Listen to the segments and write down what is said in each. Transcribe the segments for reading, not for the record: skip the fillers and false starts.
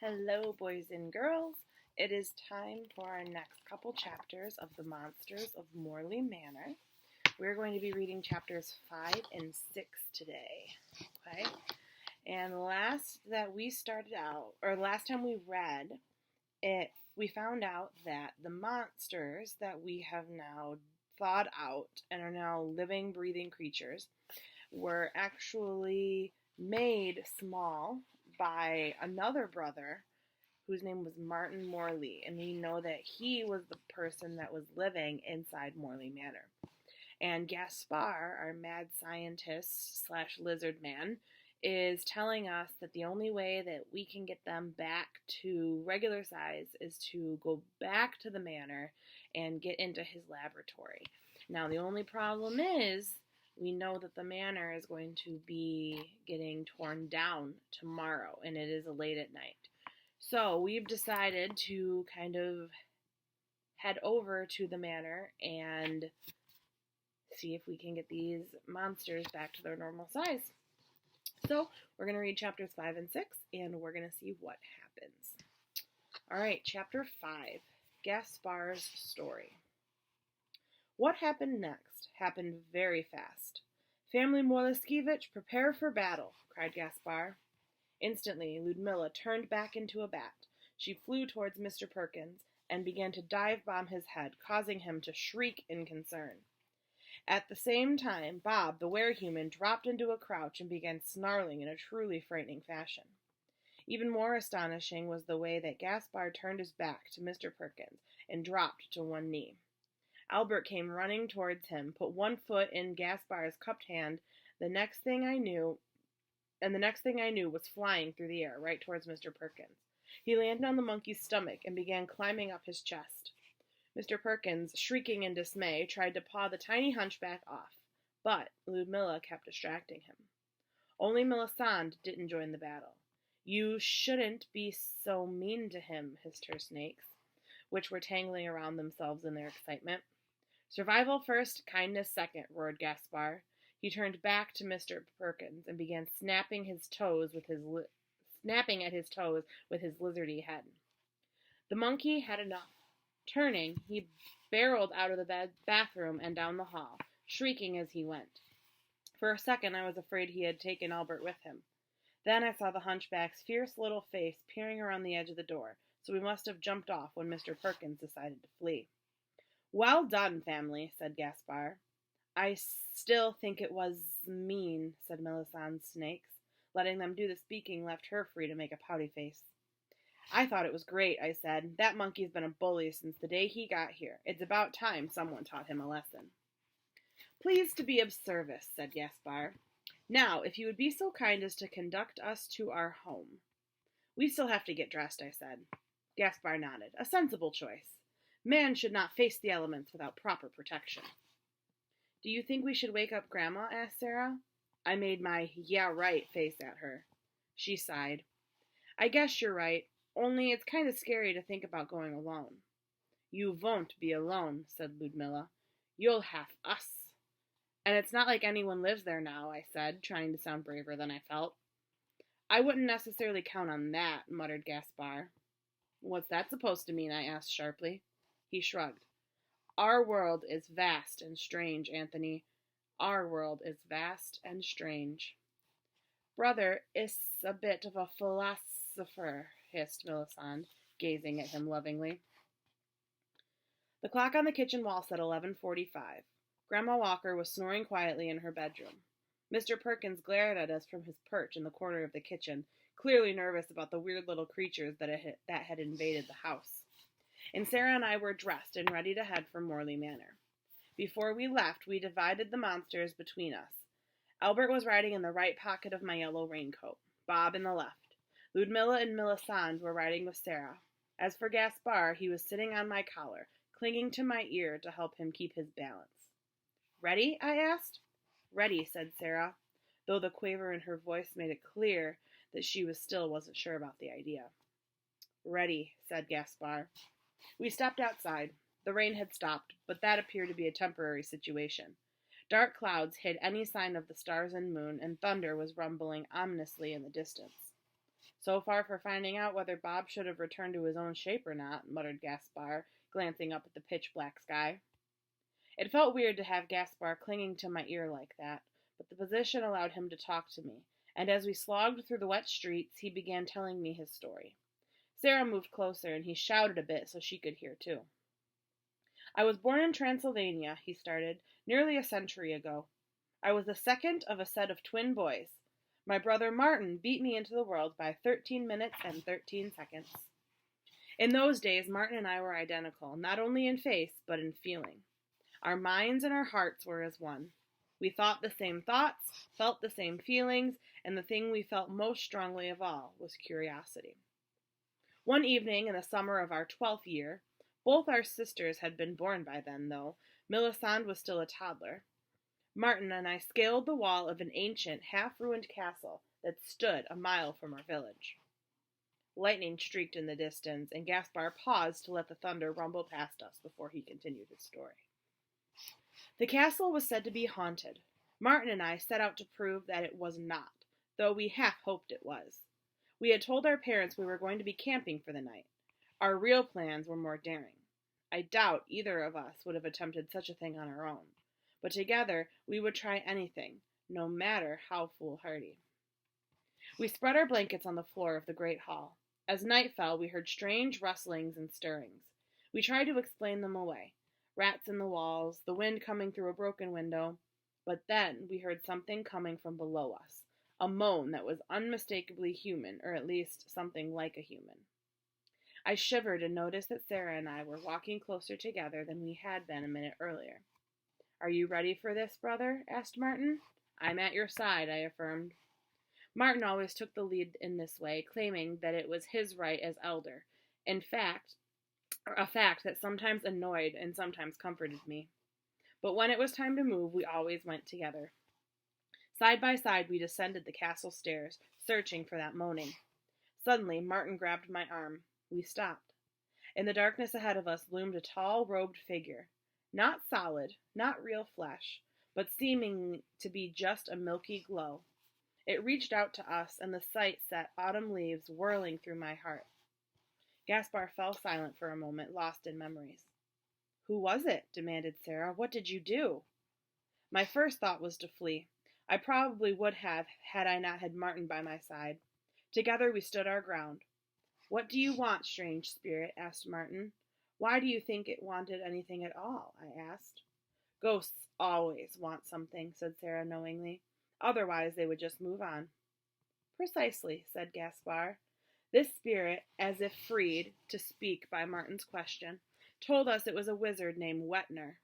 Hello, boys and girls. It is time for our next couple chapters of The Monsters of Morley Manor. We're going to be reading chapters 5 and 6 today. Okay? And last time we read it, we found out that the monsters that we have now thawed out and are now living, breathing creatures were actually made small by another brother whose name was Martin Morley, and we know that he was the person that was living inside Morley Manor. And Gaspar, our mad scientist slash lizard man, is telling us that the only way that we can get them back to regular size is to go back to the manor and get into his laboratory. Now, the only problem is we know that the manor is going to be getting torn down tomorrow, and it is late at night. So we've decided to kind of head over to the manor and see if we can get these monsters back to their normal size. So we're going to read chapters 5 and 6, and we're going to see what happens. All right, chapter 5, Gaspar's story. What happened next happened very fast. "Family Morleskevich, prepare for battle," cried Gaspar. Instantly, Ludmilla turned back into a bat. She flew towards Mr. Perkins and began to dive-bomb his head, causing him to shriek in concern. At the same time, Bob, the werehuman, dropped into a crouch and began snarling in a truly frightening fashion. Even more astonishing was the way that Gaspar turned his back to Mr. Perkins and dropped to one knee. Albert came running towards him, put one foot in Gaspar's cupped hand. The next thing I knew was flying through the air, right towards Mr. Perkins. He landed on the monkey's stomach and began climbing up his chest. Mr. Perkins, shrieking in dismay, tried to paw the tiny hunchback off, but Ludmilla kept distracting him. Only Melisande didn't join the battle. "You shouldn't be so mean to him," hissed her snakes, which were tangling around themselves in their excitement. "Survival first, kindness second," roared Gaspar. He turned back to Mr. Perkins and began snapping at his toes with his lizardy head. The monkey had enough. Turning, he barreled out of the bathroom and down the hall, shrieking as he went. For a second I was afraid he had taken Albert with him. Then I saw the hunchback's fierce little face peering around the edge of the door, so we must have jumped off when Mr. Perkins decided to flee. "Well done, family," said Gaspar. "I still think it was mean," said Melisandre's snakes. Letting them do the speaking left her free to make a pouty face. "I thought it was great," I said. "That monkey's been a bully since the day he got here. It's about time someone taught him a lesson." "Pleased to be of service," said Gaspar. "Now, if you would be so kind as to conduct us to our home." "We still have to get dressed," I said. Gaspar nodded. "A sensible choice. Man should not face the elements without proper protection." "Do you think we should wake up Grandma?" asked Sarah. I made my "yeah, right" face at her. She sighed. "I guess you're right, only it's kind of scary to think about going alone." "You won't be alone," said Ludmilla. "You'll have us." "And it's not like anyone lives there now," I said, trying to sound braver than I felt. "I wouldn't necessarily count on that," muttered Gaspar. "What's that supposed to mean?" I asked sharply. He shrugged. "Our world is vast and strange, Anthony. Our world is vast and strange." "Brother is a bit of a philosopher," hissed Melisande, gazing at him lovingly. The clock on the kitchen wall said 11:45. Grandma Walker was snoring quietly in her bedroom. Mr. Perkins glared at us from his perch in the corner of the kitchen, clearly nervous about the weird little creatures that had invaded the house. And Sarah and I were dressed and ready to head for Morley Manor. Before we left, we divided the monsters between us. Albert was riding in the right pocket of my yellow raincoat, Bob in the left. Ludmilla and Melisande were riding with Sarah. As for Gaspar, he was sitting on my collar, clinging to my ear to help him keep his balance. "Ready?" I asked. "Ready," said Sarah, though the quaver in her voice made it clear that she still wasn't sure about the idea. "Ready," said Gaspar. We stepped outside. The rain had stopped, but that appeared to be a temporary situation. Dark clouds hid any sign of the stars and moon, and thunder was rumbling ominously in the distance. So far for finding out whether Bob should have returned to his own shape or not, muttered Gaspar, glancing up at the pitch-black sky. It felt weird to have Gaspar clinging to my ear like that, but the position allowed him to talk to me, and as we slogged through the wet streets, he began telling me his story. Sarah moved closer, and he shouted a bit so she could hear too. I was born in Transylvania, he started, nearly a century ago. I was the second of a set of twin boys. My brother Martin beat me into the world by 13 minutes and 13 seconds. In those days, Martin and I were identical, not only in face, but in feeling. Our minds and our hearts were as one. We thought the same thoughts, felt the same feelings, and the thing we felt most strongly of all was curiosity. One evening in the summer of our 12th year, both our sisters had been born by then, though Melisande was still a toddler. Martin and I scaled the wall of an ancient, half-ruined castle that stood a mile from our village. Lightning streaked in the distance, and Gaspar paused to let the thunder rumble past us before he continued his story. The castle was said to be haunted. Martin and I set out to prove that it was not, though we half hoped it was. We had told our parents we were going to be camping for the night. Our real plans were more daring. I doubt either of us would have attempted such a thing on our own, but together we would try anything, no matter how foolhardy. We spread our blankets on the floor of the great hall. As night fell, we heard strange rustlings and stirrings. We tried to explain them away. Rats in the walls, the wind coming through a broken window. But then we heard something coming from below us, a moan that was unmistakably human, or at least something like a human. I shivered and noticed that Sarah and I were walking closer together than we had been a minute earlier. "Are you ready for this, brother?" asked Martin. "I'm at your side," I affirmed. Martin always took the lead in this way, claiming that it was his right as elder. In fact, a fact that sometimes annoyed and sometimes comforted me. But when it was time to move, we always went together. Side by side, we descended the castle stairs, searching for that moaning. Suddenly, Martin grabbed my arm. We stopped. In the darkness ahead of us loomed a tall, robed figure. Not solid, not real flesh, but seeming to be just a milky glow. It reached out to us, and the sight set autumn leaves whirling through my heart. Gaspar fell silent for a moment, lost in memories. "Who was it?" demanded Sarah. "What did you do?" My first thought was to flee. I probably would have, had I not had Martin by my side. Together we stood our ground. "What do you want, strange spirit?" asked Martin. "Why do you think it wanted anything at all?" I asked. "Ghosts always want something," said Sarah knowingly. "Otherwise they would just move on." "Precisely," said Gaspar. This spirit, as if freed to speak by Martin's question, told us it was a wizard named Wetner.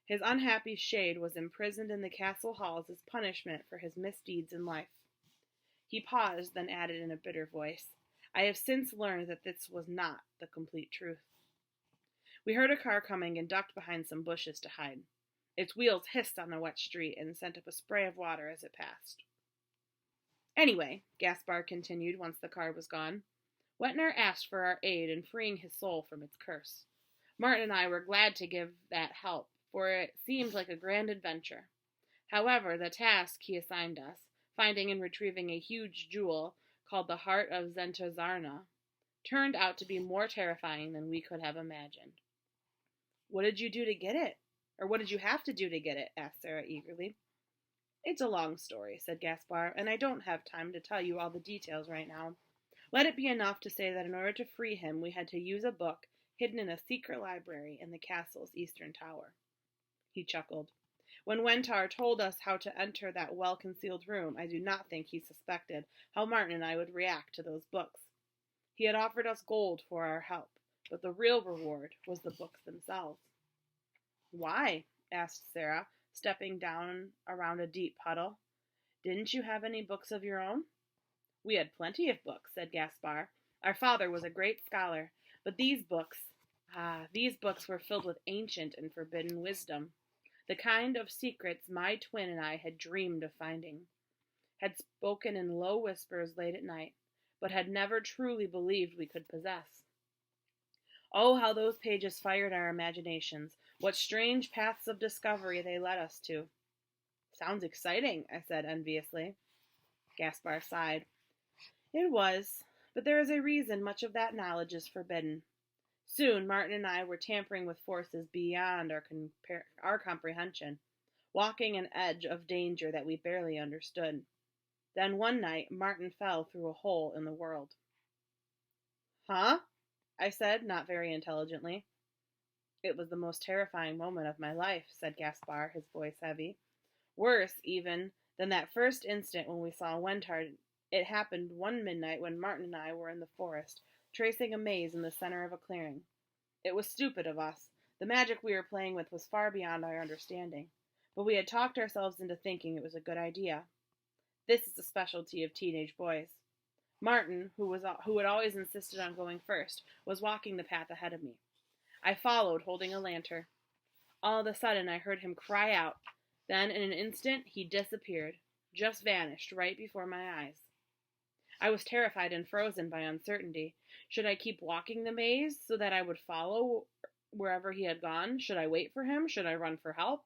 His unhappy shade was imprisoned in the castle halls as punishment for his misdeeds in life. He paused, then added in a bitter voice, "I have since learned that this was not the complete truth." We heard a car coming and ducked behind some bushes to hide. Its wheels hissed on the wet street and sent up a spray of water as it passed. "Anyway," Gaspar continued once the car was gone, "Wetner asked for our aid in freeing his soul from its curse. Martin and I were glad to give that help, for it seemed like a grand adventure. However, the task he assigned us, finding and retrieving a huge jewel called the Heart of Zentazarna, turned out to be more terrifying than we could have imagined." "What did you do to get it? Or what did you have to do to get it?" asked Sarah eagerly. "It's a long story," said Gaspar, "and I don't have time to tell you all the details right now. Let it be enough to say that in order to free him, we had to use a book hidden in a secret library in the castle's eastern tower." He chuckled. "When Wentar told us how to enter that well-concealed room, I do not think he suspected how Martin and I would react to those books. He had offered us gold for our help, but the real reward was the books themselves." "Why?" asked Sarah, stepping down around a deep puddle. "Didn't you have any books of your own?" "We had plenty of books," said Gaspar. "Our father was a great scholar, but these books were filled with ancient and forbidden wisdom, the kind of secrets my twin and I had dreamed of finding, had spoken in low whispers late at night, but had never truly believed we could possess. Oh, how those pages fired our imaginations! What strange paths of discovery they led us to." "Sounds exciting," I said enviously. Gaspar sighed. It was, but there is a reason much of that knowledge is forbidden. Soon Martin and I were tampering with forces beyond our comprehension, walking an edge of danger that we barely understood. Then one night Martin fell through a hole in the world. Huh? I said, not very intelligently. It was the most terrifying moment of my life, said Gaspar, his voice heavy. Worse, even, than that first instant when we saw Wentard. It happened one midnight when Martin and I were in the forest, tracing a maze in the center of a clearing. It was stupid of us. The magic we were playing with was far beyond our understanding. But we had talked ourselves into thinking it was a good idea. This is the specialty of teenage boys. Martin, who had always insisted on going first, was walking the path ahead of me. I followed, holding a lantern. All of a sudden, I heard him cry out. Then, in an instant, he disappeared, just vanished right before my eyes. I was terrified and frozen by uncertainty. Should I keep walking the maze so that I would follow wherever he had gone? Should I wait for him? Should I run for help?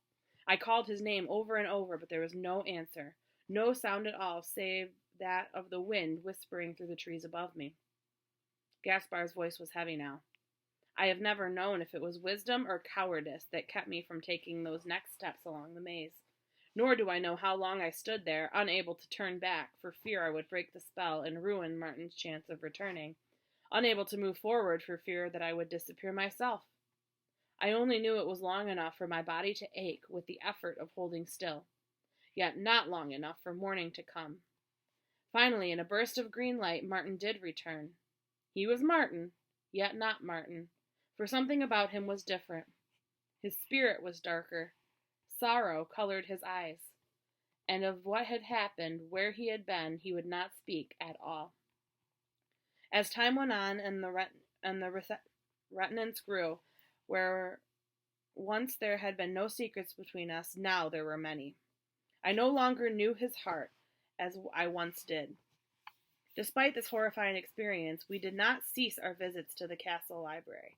I called his name over and over, but there was no answer. No sound at all, save that of the wind whispering through the trees above me. Gaspar's voice was heavy now. I have never known if it was wisdom or cowardice that kept me from taking those next steps along the maze. Nor do I know how long I stood there, unable to turn back, for fear I would break the spell and ruin Martin's chance of returning, unable to move forward for fear that I would disappear myself. I only knew it was long enough for my body to ache with the effort of holding still, yet not long enough for morning to come. Finally, in a burst of green light, Martin did return. He was Martin, yet not Martin, for something about him was different. His spirit was darker. Sorrow colored his eyes, and of what had happened, where he had been, he would not speak at all. As time went on and the retinence grew, where once there had been no secrets between us, now there were many. I no longer knew his heart as I once did. Despite this horrifying experience, we did not cease our visits to the castle library.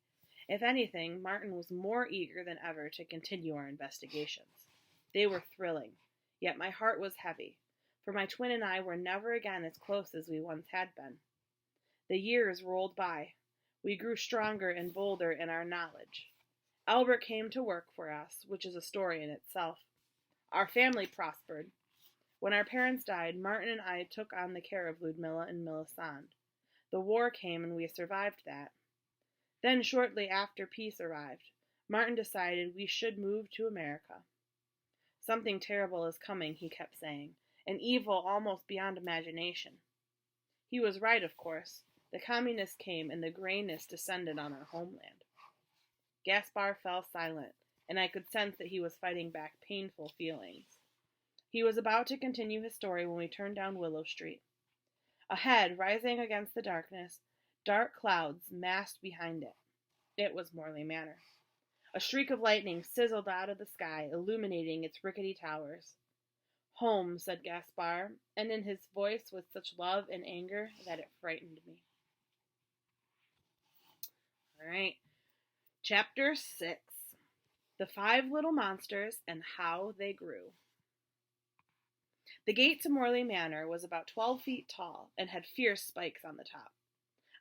If anything, Martin was more eager than ever to continue our investigations. They were thrilling, yet my heart was heavy, for my twin and I were never again as close as we once had been. The years rolled by. We grew stronger and bolder in our knowledge. Albert came to work for us, which is a story in itself. Our family prospered. When our parents died, Martin and I took on the care of Ludmilla and Melisande. The war came and we survived that. Then, shortly after peace arrived, Martin decided we should move to America. Something terrible is coming, he kept saying, an evil almost beyond imagination. He was right, of course. The communists came and the grayness descended on our homeland. Gaspar fell silent, and I could sense that he was fighting back painful feelings. He was about to continue his story when we turned down Willow Street. Ahead, rising against the darkness, dark clouds massed behind it. It was Morley Manor. A streak of lightning sizzled out of the sky, illuminating its rickety towers. Home, said Gaspar, and in his voice was such love and anger that it frightened me. All right, Chapter 6. The 5 Little Monsters and How They Grew. The gate to Morley Manor was about 12 feet tall and had fierce spikes on the top.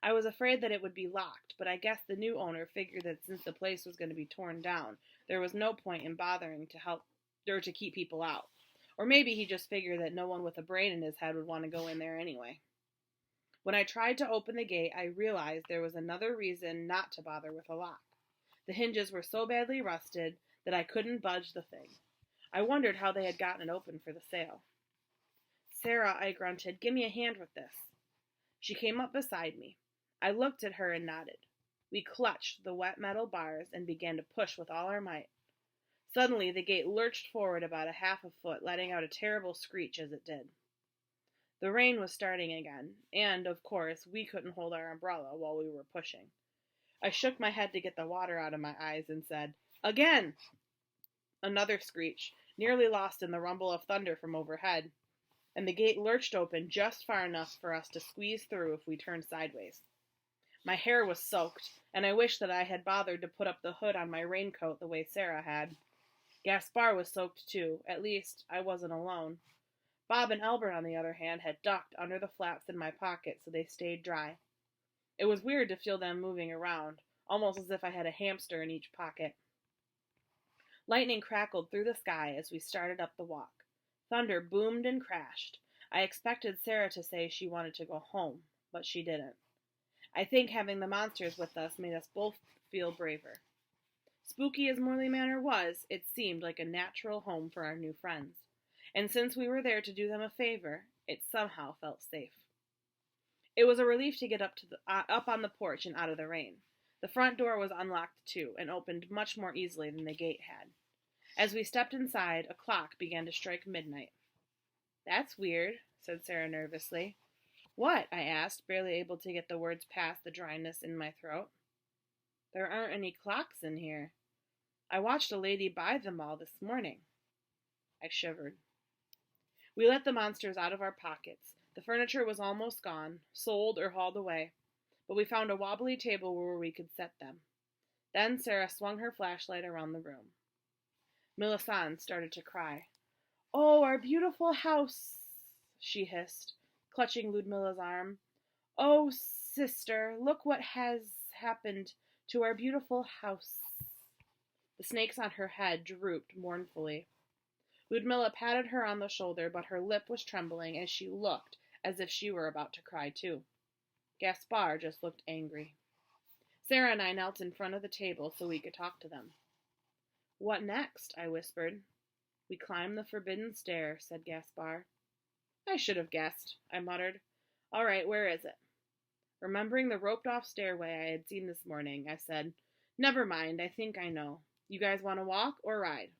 I was afraid that it would be locked, but I guess the new owner figured that since the place was going to be torn down, there was no point in bothering to help or to keep people out. Or maybe he just figured that no one with a brain in his head would want to go in there anyway. When I tried to open the gate, I realized there was another reason not to bother with a lock. The hinges were so badly rusted that I couldn't budge the thing. I wondered how they had gotten it open for the sale. Sarah, I grunted, give me a hand with this. She came up beside me. I looked at her and nodded. We clutched the wet metal bars and began to push with all our might. Suddenly, the gate lurched forward about a half a foot, letting out a terrible screech as it did. The rain was starting again, and, of course, we couldn't hold our umbrella while we were pushing. I shook my head to get the water out of my eyes and said, "Again!" Another screech, nearly lost in the rumble of thunder from overhead, and the gate lurched open just far enough for us to squeeze through if we turned sideways. My hair was soaked, and I wished that I had bothered to put up the hood on my raincoat the way Sarah had. Gaspar was soaked too. At least, I wasn't alone. Bob and Albert, on the other hand, had ducked under the flaps in my pocket so they stayed dry. It was weird to feel them moving around, almost as if I had a hamster in each pocket. Lightning crackled through the sky as we started up the walk. Thunder boomed and crashed. I expected Sarah to say she wanted to go home, but she didn't. I think having the monsters with us made us both feel braver. Spooky as Morley Manor was, it seemed like a natural home for our new friends. And since we were there to do them a favor, it somehow felt safe. It was a relief to get up on the porch and out of the rain. The front door was unlocked too, and opened much more easily than the gate had. As we stepped inside, a clock began to strike midnight. "That's weird," said Sarah nervously. "What?" I asked, barely able to get the words past the dryness in my throat. "There aren't any clocks in here. I watched a lady buy them all this morning." I shivered. We let the monsters out of our pockets. The furniture was almost gone, sold or hauled away, but we found a wobbly table where we could set them. Then Sarah swung her flashlight around the room. Millicent started to cry. "Oh, our beautiful house," she hissed, clutching Ludmilla's arm. "Oh, sister, look what has happened to our beautiful house." The snakes on her head drooped mournfully. Ludmilla patted her on the shoulder, but her lip was trembling as she looked as if she were about to cry too. Gaspar just looked angry. Sarah and I knelt in front of the table so we could talk to them. "What next?" I whispered. "We climb the forbidden stair," said Gaspar. "I should have guessed," I muttered. "All right, where is it?" Remembering the roped-off stairway I had seen this morning, I said, "Never mind, I think I know. You guys want to walk or ride?"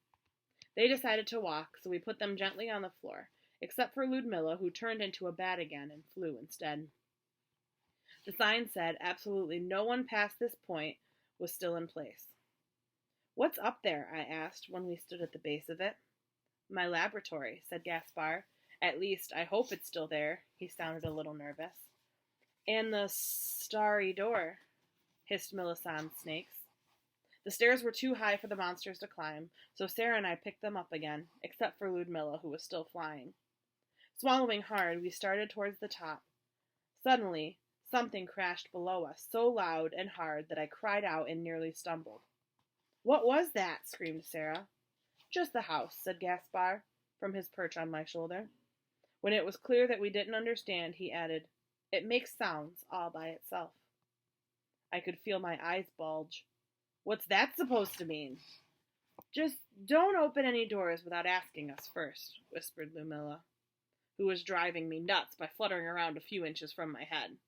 They decided to walk, so we put them gently on the floor, except for Ludmilla, who turned into a bat again and flew instead. The sign said absolutely no one past this point was still in place. "What's up there?" I asked when we stood at the base of it. "My laboratory," said Gaspar. "At least, I hope it's still there." He sounded a little nervous. "And the starry door," hissed Millicent's snakes. The stairs were too high for the monsters to climb, so Sarah and I picked them up again, except for Ludmilla, who was still flying. Swallowing hard, we started towards the top. Suddenly, something crashed below us, so loud and hard that I cried out and nearly stumbled. "What was that?" screamed Sarah. "Just the house," said Gaspar, from his perch on my shoulder. When it was clear that we didn't understand, he added, "It makes sounds all by itself." I could feel my eyes bulge. "What's that supposed to mean?" "Just don't open any doors without asking us first," whispered Ludmilla, who was driving me nuts by fluttering around a few inches from my head.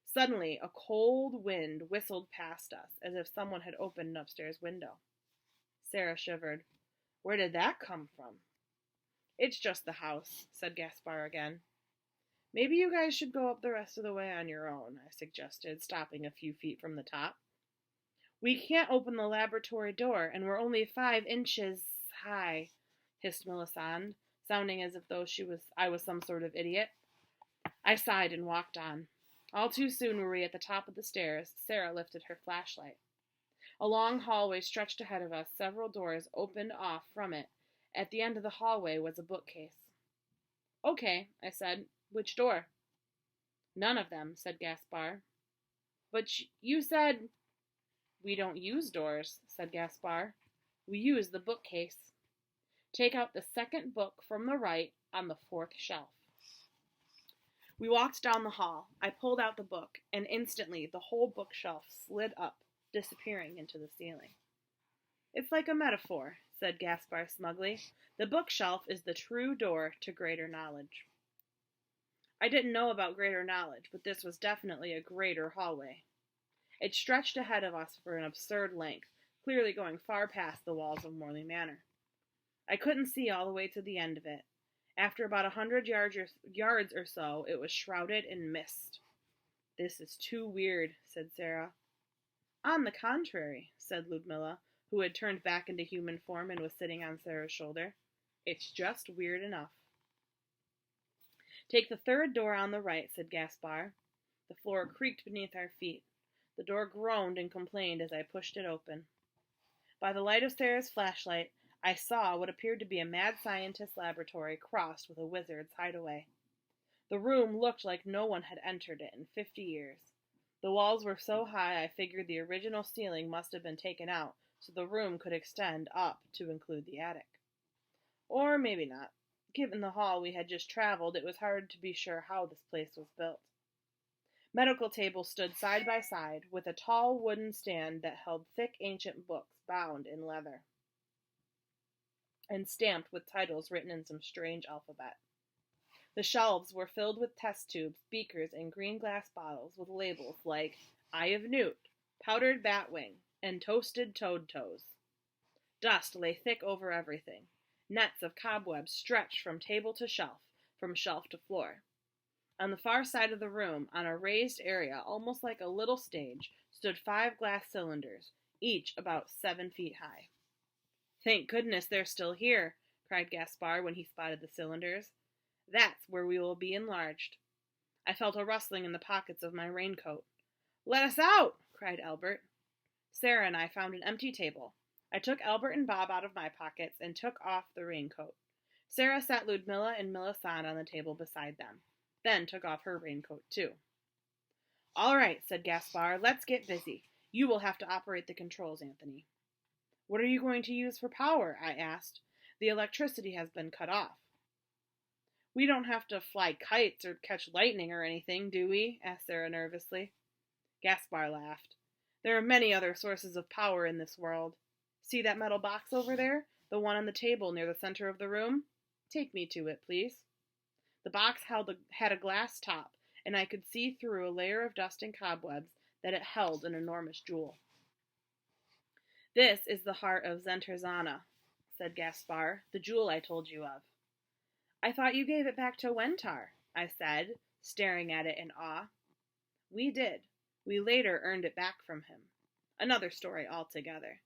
Suddenly, a cold wind whistled past us, as if someone had opened an upstairs window. Sarah shivered. "Where did that come from?" "It's just the house," said Gaspar again. "Maybe you guys should go up the rest of the way on your own," I suggested, stopping a few feet from the top. "We can't open the laboratory door, and we're only 5 inches high," hissed Millicent, sounding as if I was some sort of idiot. I sighed and walked on. All too soon were we at the top of the stairs. Sarah lifted her flashlight. A long hallway stretched ahead of us. Several doors opened off from it. At the end of the hallway was a bookcase. "Okay," I said. "Which door?" "None of them," said Gaspar. "But you said—" "We don't use doors," said Gaspar. "We use the bookcase. Take out the second book from the right on the 4th shelf." We walked down the hall. I pulled out the book, and instantly the whole bookshelf slid up, disappearing into the ceiling. "It's like a metaphor," said Gaspar smugly. "The bookshelf is the true door to greater knowledge." I didn't know about greater knowledge, but this was definitely a greater hallway. It stretched ahead of us for an absurd length, clearly going far past the walls of Morley Manor. I couldn't see all the way to the end of it. After about 100 yards or so, it was shrouded in mist. "This is too weird," said Sarah. "On the contrary," said Ludmilla, who had turned back into human form and was sitting on Sarah's shoulder. "It's just weird enough." "Take the 3rd door on the right," said Gaspar. The floor creaked beneath our feet. The door groaned and complained as I pushed it open. By the light of Sarah's flashlight, I saw what appeared to be a mad scientist's laboratory crossed with a wizard's hideaway. The room looked like no one had entered it in 50 years. The walls were so high I figured the original ceiling must have been taken out so the room could extend up to include the attic. Or maybe not. Given the hall we had just traveled, it was hard to be sure how this place was built. Medical tables stood side by side, with a tall wooden stand that held thick ancient books bound in leather and stamped with titles written in some strange alphabet. The shelves were filled with test tubes, beakers, and green glass bottles with labels like Eye of Newt, Powdered Batwing, and Toasted Toad Toes. Dust lay thick over everything. Nets of cobwebs stretched from table to shelf, from shelf to floor. On the far side of the room, on a raised area almost like a little stage, stood 5 glass cylinders, each about 7 feet high. "Thank goodness they're still here," cried Gaspar when he spotted the cylinders. "That's where we will be enlarged." I felt a rustling in the pockets of my raincoat. "Let us out!" cried Albert. Sarah and I found an empty table. I took Albert and Bob out of my pockets and took off the raincoat. Sarah sat Ludmilla and Melisande on the table beside them, then took off her raincoat too. "All right," said Gaspar, "let's get busy. You will have to operate the controls, Anthony." "What are you going to use for power?" I asked. "The electricity has been cut off." "We don't have to fly kites or catch lightning or anything, do we?" asked Sarah nervously. Gaspar laughed. "There are many other sources of power in this world. See that metal box over there? The one on the table near the center of the room? Take me to it, please." The box had a glass top, and I could see through a layer of dust and cobwebs that it held an enormous jewel. "This is the heart of Zenterzana," said Gaspar, "the jewel I told you of." "I thought you gave it back to Wentar," I said, staring at it in awe. "We did. We later earned it back from him. Another story altogether.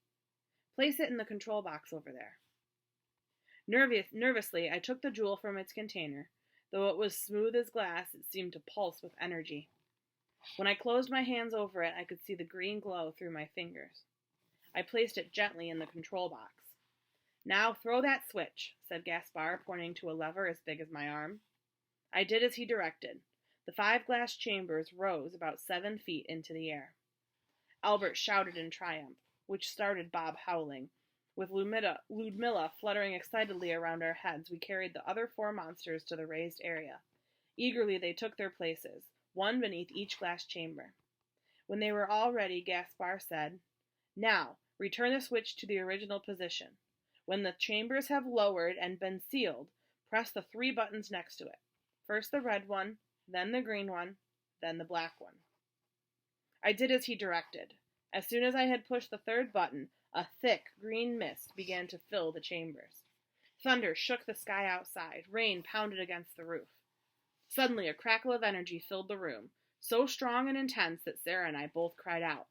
Place it in the control box over there." Nervously, I took the jewel from its container. Though it was smooth as glass, it seemed to pulse with energy. When I closed my hands over it, I could see the green glow through my fingers. I placed it gently in the control box. "Now throw that switch," said Gaspar, pointing to a lever as big as my arm. I did as he directed. The 5 glass chambers rose about 7 feet into the air. Albert shouted in triumph, which started Bob howling. With Ludmilla fluttering excitedly around our heads, we carried the other 4 monsters to the raised area. Eagerly they took their places, one beneath each glass chamber. When they were all ready, Gaspar said, "Now, return the switch to the original position. When the chambers have lowered and been sealed, press the 3 buttons next to it. First the red one, then the green one, then the black one." I did as he directed. As soon as I had pushed the 3rd button, a thick green mist began to fill the chambers. Thunder shook the sky outside. Rain pounded against the roof. Suddenly a crackle of energy filled the room, so strong and intense that Sarah and I both cried out.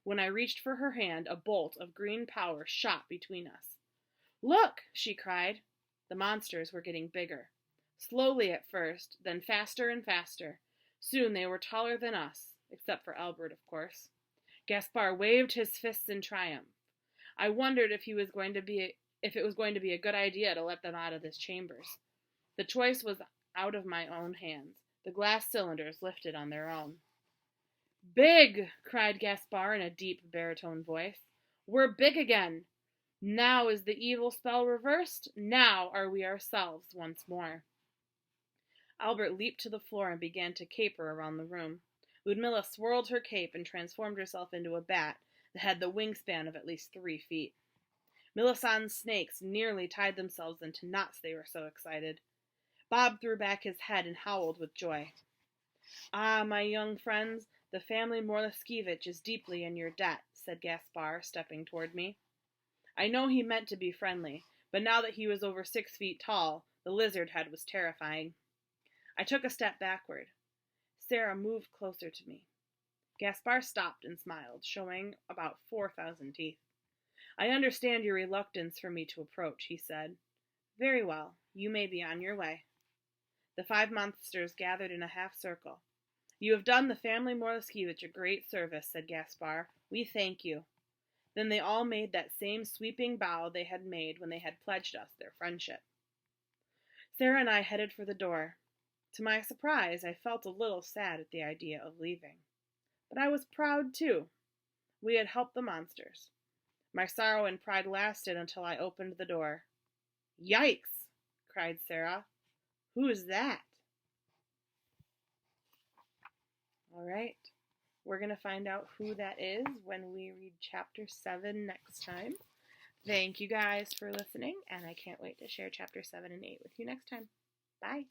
When I reached for her hand, a bolt of green power shot between us. "Look!" she cried. The monsters were getting bigger. Slowly at first, then faster and faster. Soon they were taller than us, except for Albert, of course. Gaspar waved his fists in triumph. I wondered if it was going to be a good idea to let them out of his chambers. The choice was out of my own hands. The glass cylinders lifted on their own. "Big!" cried Gaspar in a deep baritone voice. "We're big again! Now is the evil spell reversed. Now are we ourselves once more." Albert leaped to the floor and began to caper around the room. Ludmilla swirled her cape and transformed herself into a bat that had the wingspan of at least 3 feet. Melisandre's snakes nearly tied themselves into knots, they were so excited. Bob threw back his head and howled with joy. "Ah, my young friends, the family Morley is deeply in your debt," said Gaspar, stepping toward me. I know he meant to be friendly, but now that he was over 6 feet tall, the lizard head was terrifying. I took a step backward. Sarah moved closer to me. Gaspar stopped and smiled, showing about 4,000 teeth. "I understand your reluctance for me to approach," he said. "Very well, you may be on your way." The 5 monsters gathered in a half circle. "You have done the family Morley a great service," said Gaspar. "We thank you." Then they all made that same sweeping bow they had made when they had pledged us their friendship. Sarah and I headed for the door. To my surprise, I felt a little sad at the idea of leaving. But I was proud, too. We had helped the monsters. My sorrow and pride lasted until I opened the door. "Yikes!" cried Sarah. "Who is that?" All right. We're going to find out who that is when we read Chapter 7 next time. Thank you guys for listening, and I can't wait to share Chapter 7 and 8 with you next time. Bye.